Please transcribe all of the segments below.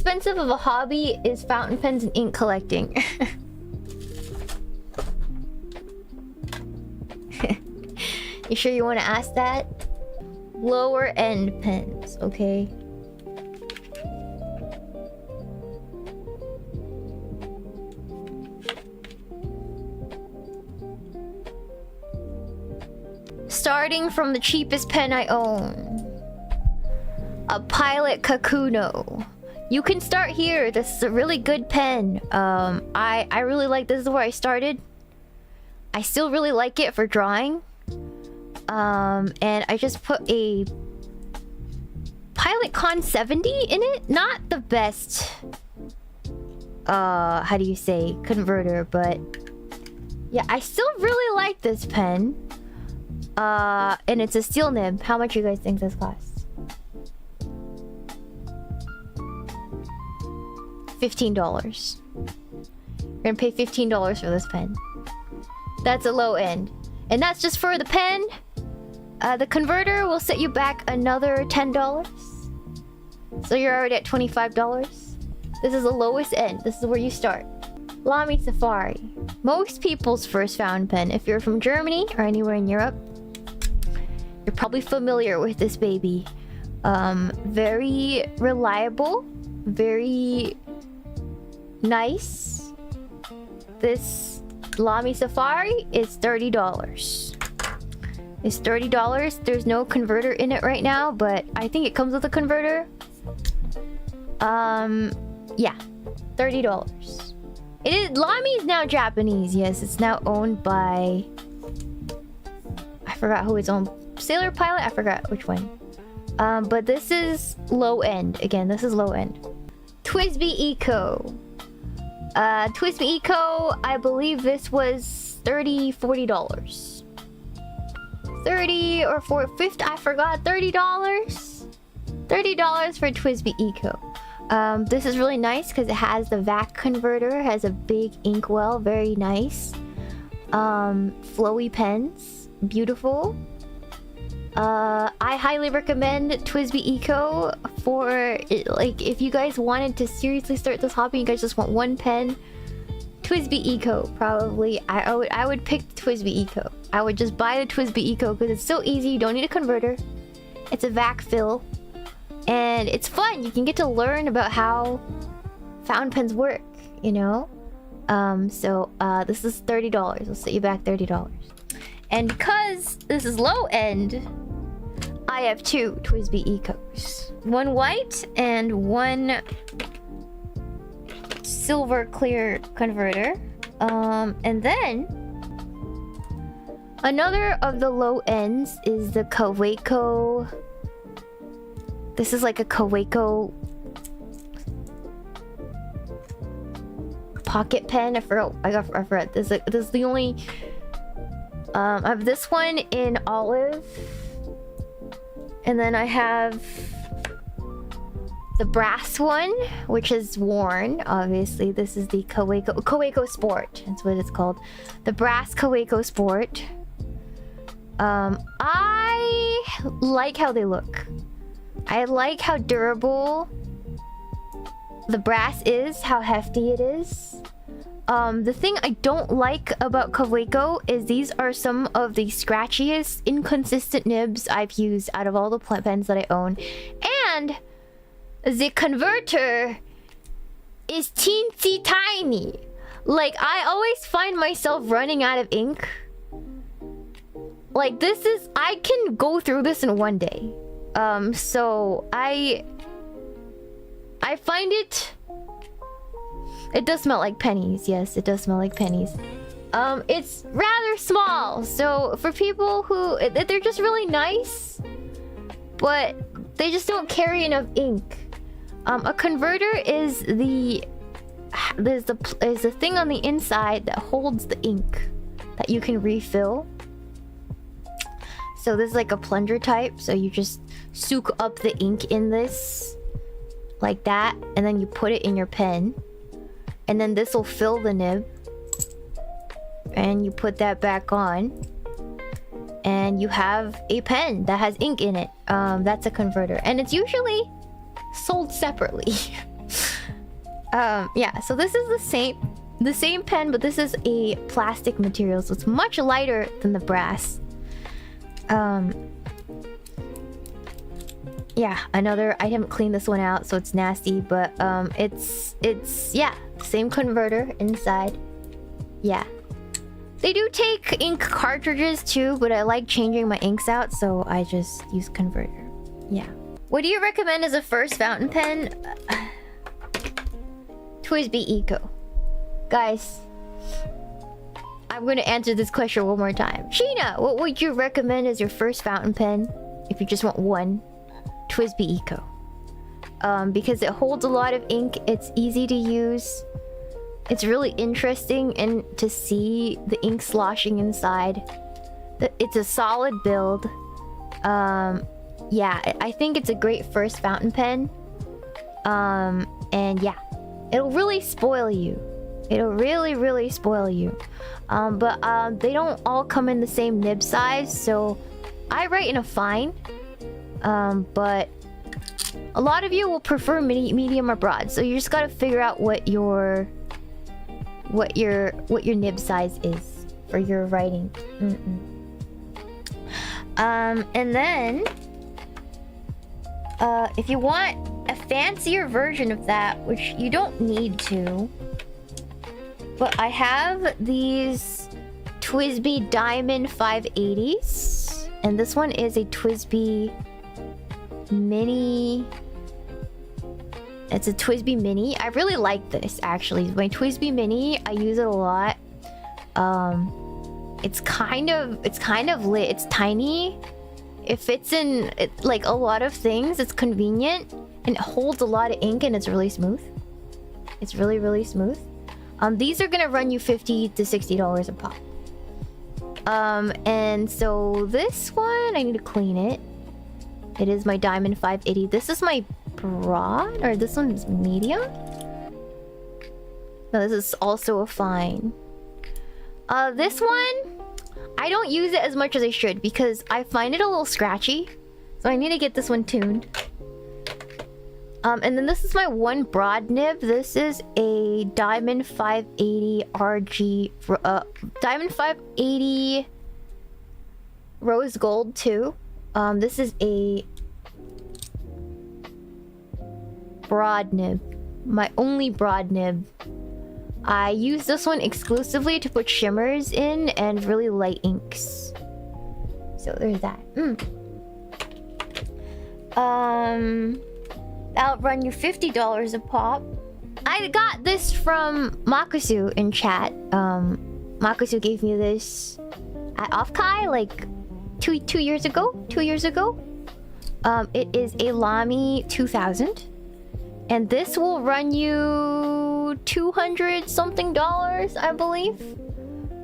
expensive of a hobby is fountain pens and ink collecting? You sure you want to ask that? Lower end pens, okay? Starting from the cheapest pen I own. A Pilot Kakuno. You can start here. This is a really good pen. I really like this. Is where I started. I still really like it for drawing. And I just put a Pilot Con 70 in it. Not the best, how do you say, converter, but yeah, I still really like this pen. And it's a steel nib. How much do you guys think this costs? $15. You're gonna pay $15 for this pen. That's a low end. And that's just for the pen. The converter will set you back another $10. So you're already at $25. This is the lowest end. This is where you start. Lamy Safari. Most people's first fountain pen. If you're from Germany or anywhere in Europe, you're probably familiar with this baby. Very reliable. Very nice. This Lamy Safari is $30. It's $30. There's no converter in it right now, but I think it comes with a converter. Yeah, $30. It is. Lamy is now Japanese. Yes, it's now owned by, I forgot who it's owned. Sailor Pilot. I forgot which one. But this is low end. Again, this is low end. TWSBI Eco. TWSBI Eco. I believe this was $30-$40. 30 or 50, I forgot. $30. $30 for TWSBI Eco. This is really nice because it has the VAC converter, it has a big inkwell, very nice. Flowy pens, beautiful. I highly recommend TWSBI Eco for like if you guys wanted to seriously start this hobby, you guys just want one pen. TWSBI Eco, probably. I would pick the TWSBI Eco. I would just buy the TWSBI Eco because it's so easy. You don't need a converter. It's a vac fill. And it's fun. You can get to learn about how fountain pens work, you know? This is $30. I'll set you back $30. And because this is low end, I have two TWSBI Ecos. One white and one silver clear converter. And then another of the low ends is the Kaweco. This is like a Kaweco pocket pen. I forgot. This is the only. I have this one in olive, and then I have the brass one, which is worn. Obviously, this is the Kaweco Sport. That's what it's called. The brass Kaweco Sport. I like how they look. I like how durable the brass is, how hefty it is. The thing I don't like about Kaweco is these are some of the scratchiest, inconsistent nibs I've used out of all the pens that I own. And the converter is teensy tiny. Like, I always find myself running out of ink. Like, this is... I can go through this in one day. So I find it... It does smell like pennies. Yes, it does smell like pennies. It's rather small. So for people who... They're just really nice, but they just don't carry enough ink. A converter is the... There's the thing on the inside that holds the ink that you can refill. So this is like a plunger type. So you just soak up the ink in this like that, and then you put it in your pen, and then this will fill the nib, and you put that back on, and you have a pen that has ink in it. That's a converter, and it's usually sold separately. Yeah, so this is the same pen, but this is a plastic material, so it's much lighter than the brass. Yeah, another, I haven't cleaned this one out, so it's nasty, but it's yeah, same converter inside. Yeah. They do take ink cartridges too, but I like changing my inks out, so I just use converter. Yeah. What do you recommend as a first fountain pen? TWSBI Eco. Guys, I'm gonna answer this question one more time. Shiina, what would you recommend as your first fountain pen if you just want one? TWSBI Eco. Because it holds a lot of ink, it's easy to use. It's really interesting and to see the ink sloshing inside. It's a solid build. Yeah, I think it's a great first fountain pen. And yeah, it'll really spoil you. It'll really spoil you. But they don't all come in the same nib size, so I write in a fine. But a lot of you will prefer medium or broad, so you just gotta figure out what your nib size is for your writing. And then if you want a fancier version of that, which you don't need to, but I have these TWSBI Diamond 580s, and this one is a TWSBI Mini. It's a TWSBI Mini. I really like this actually. My TWSBI Mini, I use it a lot. It's kind of lit. It's tiny. It fits in like a lot of things. It's convenient and it holds a lot of ink, and it's really smooth. It's really smooth. These are gonna run you $50 to $60 a pop. And so this one, I need to clean it. It is my Diamond 580. This is my broad, or this one is medium. No, this is also a fine. This one, I don't use it as much as I should because I find it a little scratchy. So I need to get this one tuned. And then this is my one broad nib. This is a Diamond 580 RG, Diamond 580 Rose Gold too. This is a broad nib, my only broad nib. I use this one exclusively to put shimmers in and really light inks. So there's that. That'll run you $50 a pop. I got this from Makusu in chat. Makusu gave me this at Offkai like two years ago. It is a Lamy 2000. And this will run you $200 something, I believe.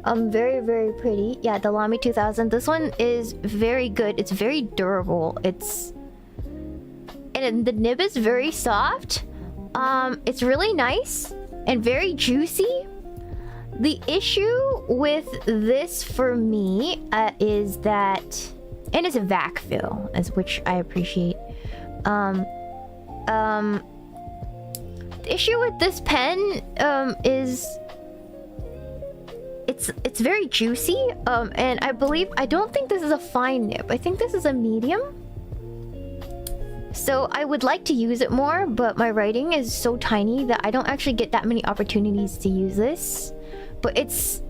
Very pretty. Yeah, the Lamy 2000. This one is very good. It's very durable. And the nib is very soft. It's really nice and very juicy. The issue with this for me is that, and it's a vac fill, which I appreciate. The issue with this pen is it's very juicy, and I don't think this is a fine nib. I think this is a medium. So I would like to use it more, but my writing is so tiny that I don't actually get that many opportunities to use this. But it's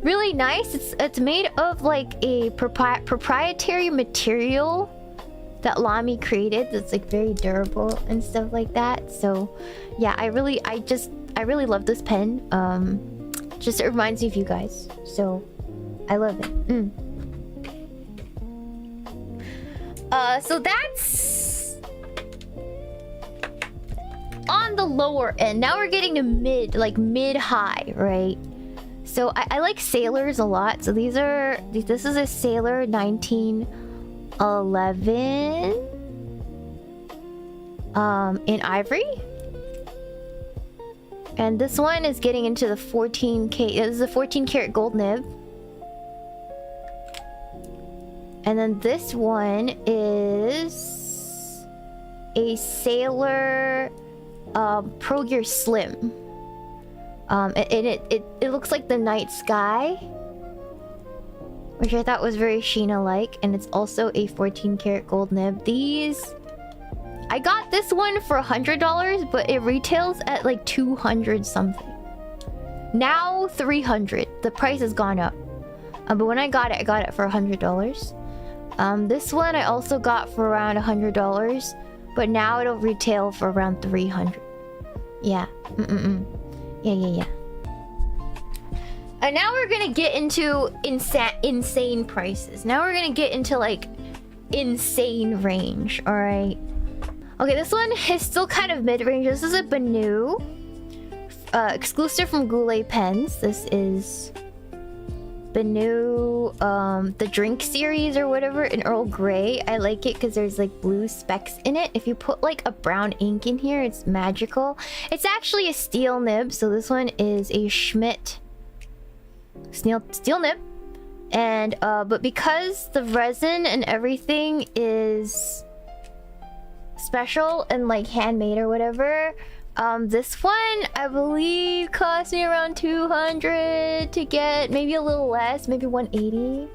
really nice. It's made of like a proprietary material that Lamy created that's like very durable and stuff like that. So yeah, I really love this pen. Just it reminds me of you guys. So I love it. So that's on the lower end. Now we're getting to mid-high, right? So I like Sailors a lot. So this is a Sailor 1911 in ivory. And this one is getting into the 14K. This is a 14 karat gold nib. And then this one is a Sailor Pro Gear Slim. It looks like the night sky, which I thought was very Shiina-like, and it's also a 14 karat gold nib. These, I got this one for $100, but it retails at like 200 something. Now 300. The price has gone up. But when I got it for $100. This one I also got for around $100, but now it'll retail for around 300. Yeah. Yeah. And now we're gonna get into insane prices. Now we're gonna get into like insane range. All right. Okay, this one is still kind of mid-range. This is a Banu, exclusive from Goulet Pens. This is Banu, the drink series or whatever, in Earl Grey. I like it because there's like blue specks in it. If you put like a brown ink in here, it's magical. It's actually a steel nib, so this one is a Schmidt steel nib. And but because the resin and everything is special and like handmade or whatever, this one I believe cost me around 200 to get, maybe a little less, maybe 180.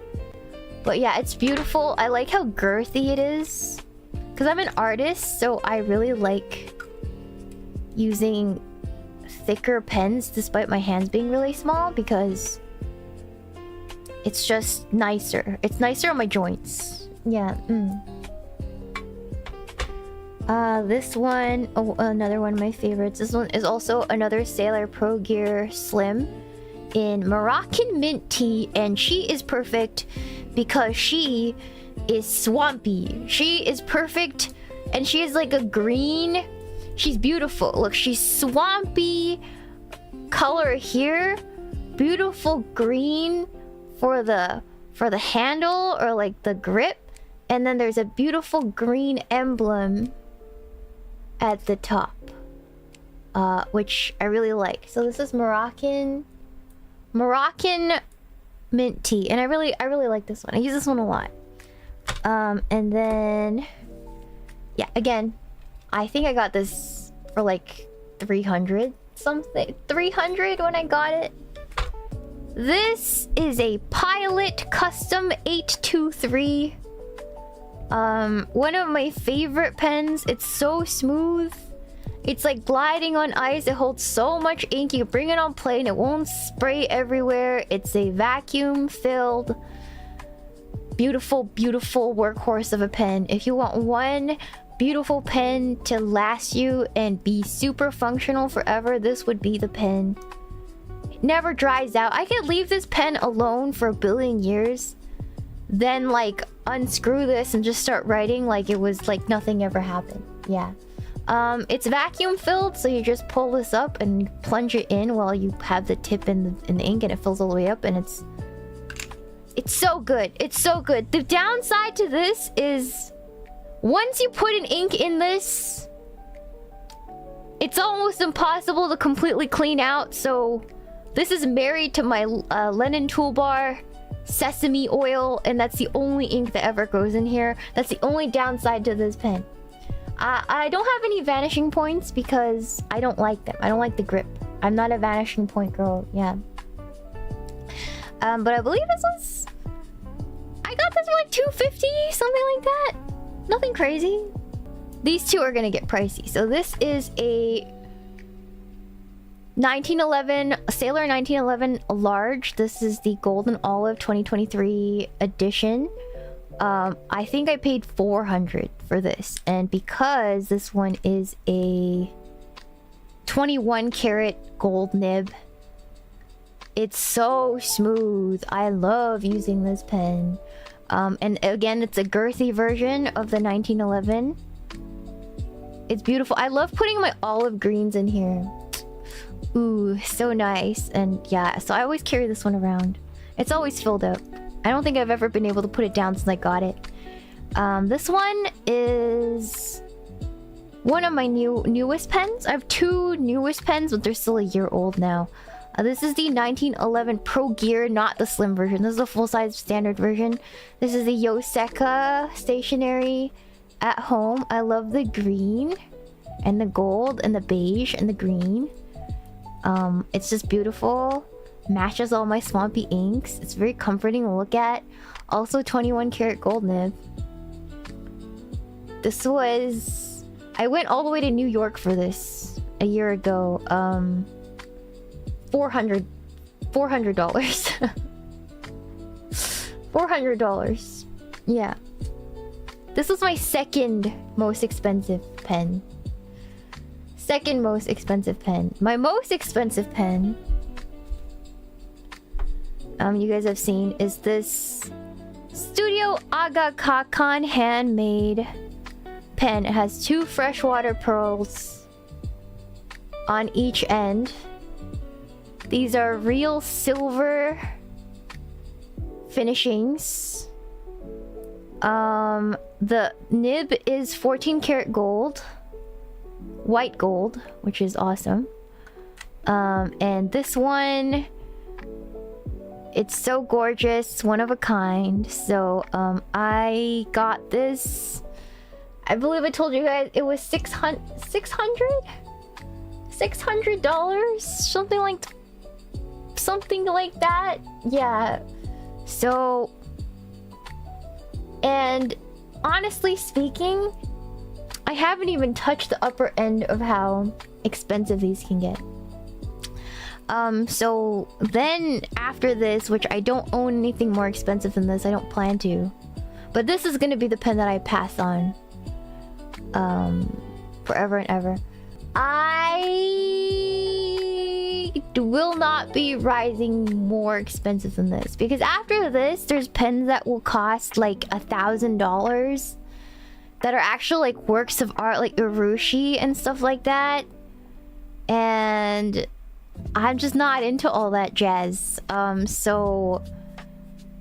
But yeah, it's beautiful. I like how girthy it is because I'm an artist, so I really like using thicker pens despite my hands being really small, because it's just nicer. It's nicer on my joints. Yeah. This one, oh, another one of my favorites. This one is also another Sailor Pro Gear Slim in Moroccan mint tea, and she is perfect because she is swampy. She is perfect, and she is like a green. She's beautiful. Look, she's swampy color here, beautiful green for the handle or like the grip, and then there's a beautiful green emblem at the top, which I really like. So this is Moroccan mint tea, and I really like this one. I use this one a lot. And then yeah, again, I think I got this for like 300 something, 300 when I got it. This is a Pilot Custom 823. One of my favorite pens. It's so smooth. It's like gliding on ice. It holds so much ink. You can bring it on plane. It won't spray everywhere. It's a vacuum filled, beautiful workhorse of a pen. If you want one beautiful pen to last you and be super functional forever, this would be the pen. It never dries out. I could leave this pen alone for a billion years, then like unscrew this and just start writing like it was like nothing ever happened. Yeah. It's vacuum filled, so you just pull this up and plunge it in while you have the tip in the ink, and it fills all the way up, and it's so good. It's so good. The downside to this is once you put an ink in this, it's almost impossible to completely clean out. So this is married to my Lennon toolbar sesame oil, and that's the only ink that ever goes in here. That's the only downside to this pen. I don't have any vanishing points because I don't like them. I don't like the grip. I'm not a vanishing point girl. Yeah. But I believe this was, I got this for like 250, something like that. Nothing crazy. These two are gonna get pricey. So this is a 1911 Sailor 1911 large. This is the Golden Olive 2023 edition. I think I paid 400 for this, and because this one is a 21 karat gold nib, it's so smooth. I love using this pen. And again, it's a girthy version of the 1911. It's beautiful. I love putting my olive greens in here. Ooh, so nice. And yeah, so I always carry this one around. It's always filled up. I don't think I've ever been able to put it down since I got it. This one is one of my newest pens. I have two newest pens, but they're still a year old now. This is the 1911 Pro Gear, not the slim version. This is the full-size standard version. This is the Yoseka stationery at home. I love the green. and the gold and the beige and the green. It's just beautiful. Matches all my swampy inks. It's very comforting to look at. Also 21 karat gold nib. This was... I went all the way to New York for this a year ago. $400. $400. Yeah. This was my second most expensive pen. Second most expensive pen. My most expensive pen, you guys have seen, is this Studio Aga Kakan handmade pen. It has 2 freshwater pearls on each end. These are real silver finishings. The nib is 14 karat gold. White gold, which is awesome. And this one, it's so gorgeous, one of a kind. So I got this, I believe I told you guys it was $600, something like that. Yeah. So, and honestly speaking, I haven't even touched the upper end of how expensive these can get. So then after this, which I don't own anything more expensive than this, I don't plan to, but this is gonna be the pen that I pass on forever and ever. I will not be rising more expensive than this, because after this there's pens that will cost like $1,000 that are actually like works of art, like urushi and stuff like that, and I'm just not into all that jazz. So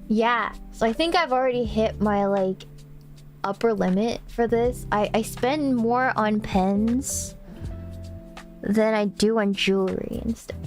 yeah, so I think I've already hit my like upper limit for this. I spend more on pens than I do on jewelry and stuff.